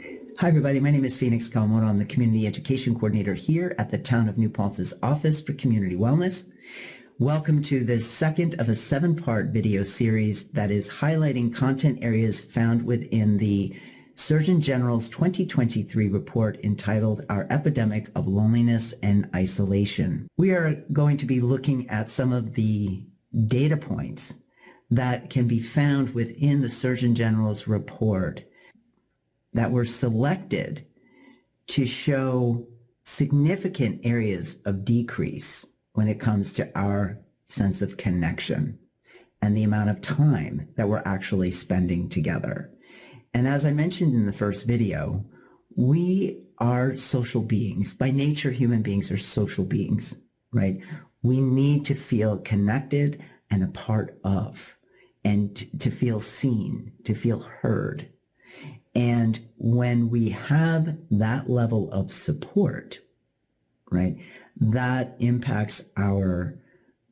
Hi, everybody. My name is Phoenix Kawamoto. I'm the Community Education Coordinator here at the Town of New Paltz's Office for Community Wellness. Welcome to this second of a 7-part video series that is highlighting content areas found within the Surgeon General's 2023 report entitled Our Epidemic of Loneliness and Isolation. We are going to be looking at some of the data points that can be found within the Surgeon General's report that were selected to show significant areas of decrease when it comes to our sense of connection and the amount of time that we're actually spending together. And as I mentioned in the first video, we are social beings. By nature, human beings are social beings, right? We need to feel connected and a part of, and to feel seen, to feel heard. And when we have that level of support, right, that impacts our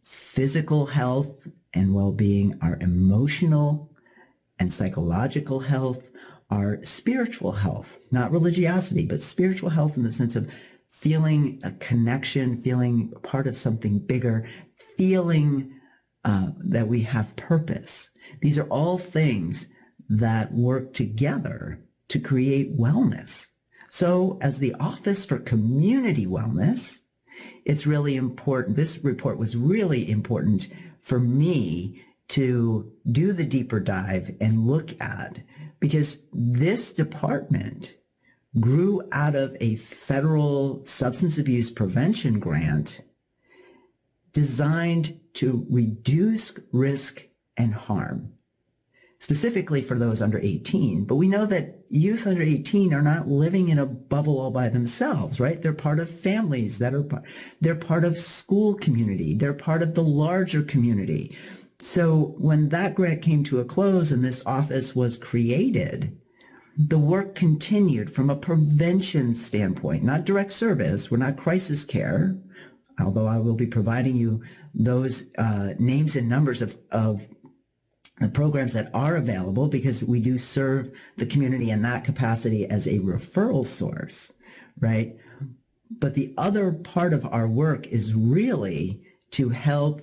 physical health and well-being, our emotional and psychological health, our spiritual health, not religiosity, but spiritual health in the sense of feeling a connection, feeling part of something bigger, feeling that we have purpose. These are all things that work together to create wellness. So as the Office for Community Wellness, it's really important. This report was really important for me to do the deeper dive and look at, because this department grew out of a federal substance abuse prevention grant designed to reduce risk and harm, specifically for those under 18. But we know that youth under 18 are not living in a bubble all by themselves, right? They're part of families they're part of school community. They're part of the larger community. So when that grant came to a close and this office was created, the work continued from a prevention standpoint, not direct service. We're not crisis care, although I will be providing you those names and numbers of the programs that are available, because we do serve the community in that capacity as a referral source, right? But the other part of our work is really to help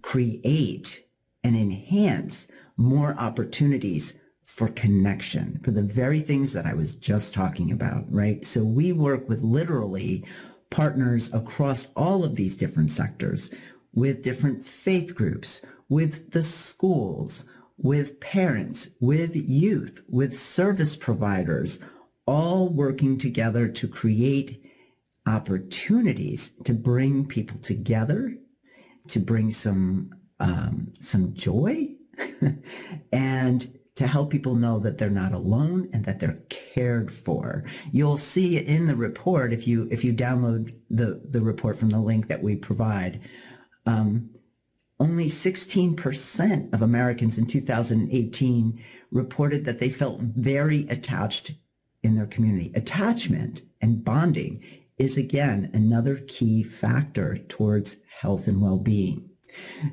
create and enhance more opportunities for connection, for the very things that I was just talking about, right? So we work with literally partners across all of these different sectors, with different faith groups, with the schools, with parents, with youth, with service providers, all working together to create opportunities to bring people together, to bring some joy, and to help people know that they're not alone and that they're cared for. You'll see in the report, if you download the report from the link that we provide, only 16% of Americans in 2018 reported that they felt very attached in their community. Attachment and bonding is, again, another key factor towards health and well-being.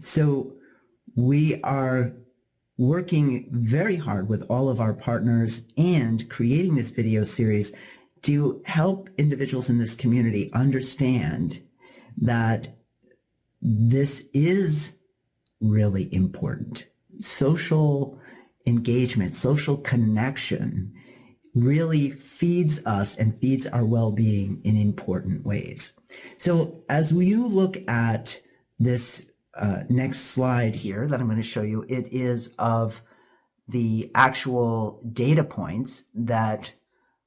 So we are working very hard with all of our partners and creating this video series to help individuals in this community understand that this is really important. Social engagement, social connection really feeds us and feeds our well-being in important ways. So as you look at this next slide here that I'm going to show you, it is of the actual data points that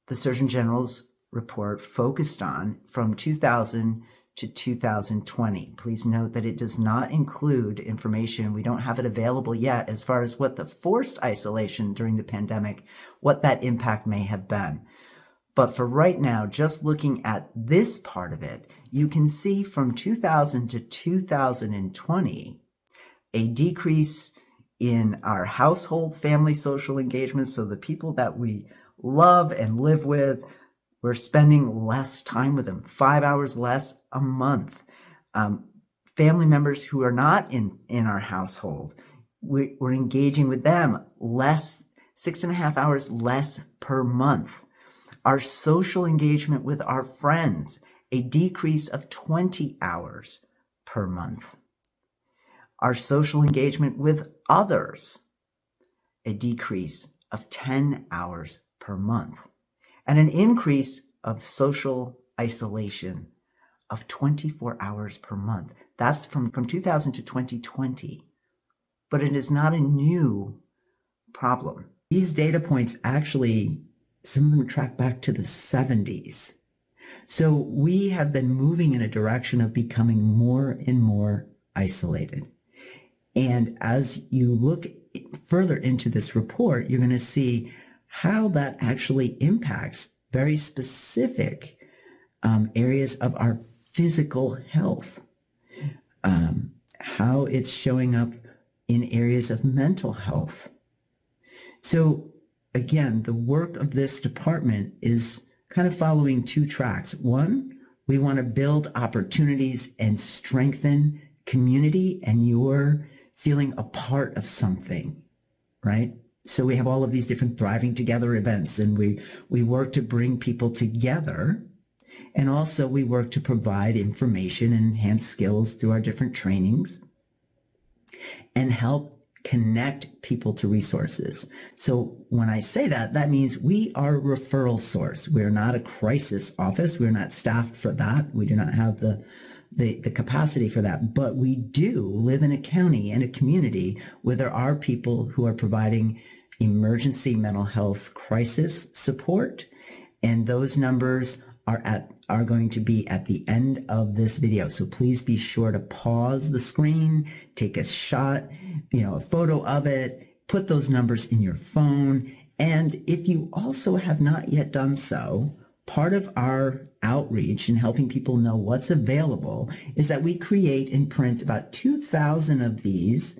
the Surgeon General's report focused on from 2000 to 2020. Please note that it does not include information. We don't have it available yet as far as what the forced isolation during the pandemic, what that impact may have been. But for right now, just looking at this part of it, you can see from 2000 to 2020, a decrease in our household family social engagements. So the people that we love and live with, we're spending less time with them, 5 hours less a month. Family members who are not in our household, we're engaging with them less, 6.5 hours less per month. Our social engagement with our friends, a decrease of 20 hours per month. Our social engagement with others, a decrease of 10 hours per month, and an increase of social isolation of 24 hours per month. That's from 2000 to 2020. But it is not a new problem. These data points actually, some of them track back to the 70s. So we have been moving in a direction of becoming more and more isolated. And as you look further into this report, you're going to see how that actually impacts very specific areas of our physical health, how it's showing up in areas of mental health. So again, the work of this department is kind of following two tracks. One, we want to build opportunities and strengthen community and your feeling a part of something, right? So we have all of these different Thriving Together events, and we work to bring people together. And also we work to provide information and enhance skills through our different trainings and help connect people to resources. So when I say that, that means we are a referral source. We're not a crisis office. We're not staffed for that. We do not have the capacity for that, but we do live in a county and a community where there are people who are providing emergency mental health crisis support. And those numbers are going to be at the end of this video. So please be sure to pause the screen, take a shot, a photo of it, put those numbers in your phone. And if you also have not yet done so, part of our outreach and helping people know what's available is that we create and print about 2,000 of these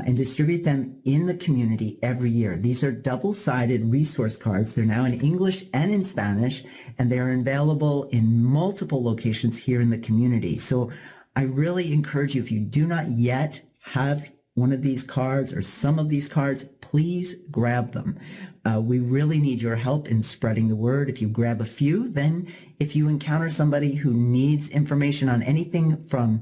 and distribute them in the community every year. These are double-sided resource cards. They're now in English and in Spanish, and they are available in multiple locations here in the community. So I really encourage you, if you do not yet have one of these cards or some of these cards, please grab them. We really need your help in spreading the word. If you grab a few, then if you encounter somebody who needs information on anything from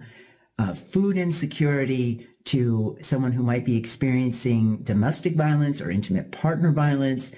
food insecurity to someone who might be experiencing domestic violence or intimate partner violence,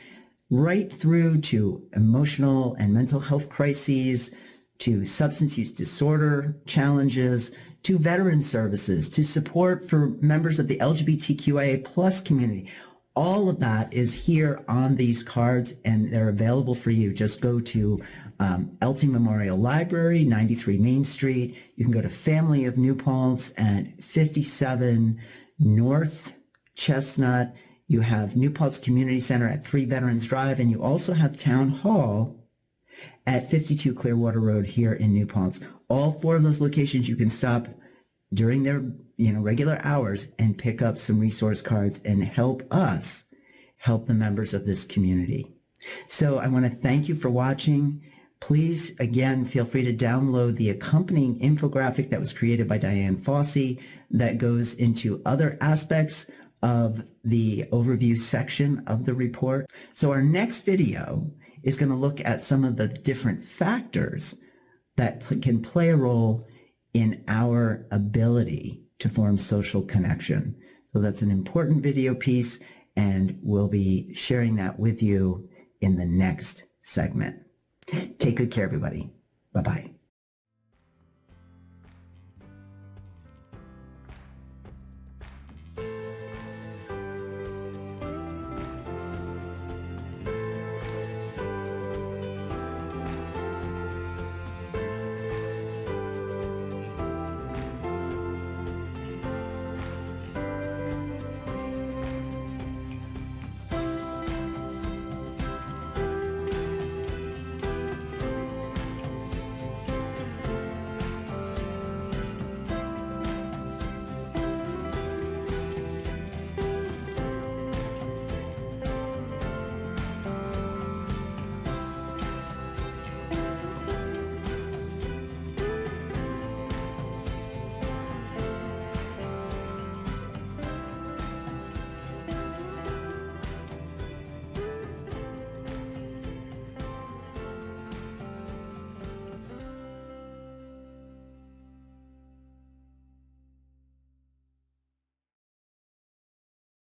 right through to emotional and mental health crises, to substance use disorder challenges, to veteran services, to support for members of the LGBTQIA plus community. All of that is here on these cards, and they're available for you. Just go to LT Memorial Library, 93 Main Street. You can go to Family of New Paltz at 57 North Chestnut. You have New Paltz Community Center at 3 Veterans Drive, and you also have Town Hall at 52 Clearwater Road here in New Paltz. All 4 of those locations you can stop during their regular hours and pick up some resource cards and help us help the members of this community. So I want to thank you for watching. Please, again, feel free to download the accompanying infographic that was created by Diane Fossey that goes into other aspects of the overview section of the report. So our next video is going to look at some of the different factors that can play a role in our ability to form social connection. So that's an important video piece, and we'll be sharing that with you in the next segment. Take good care, everybody. Bye-bye.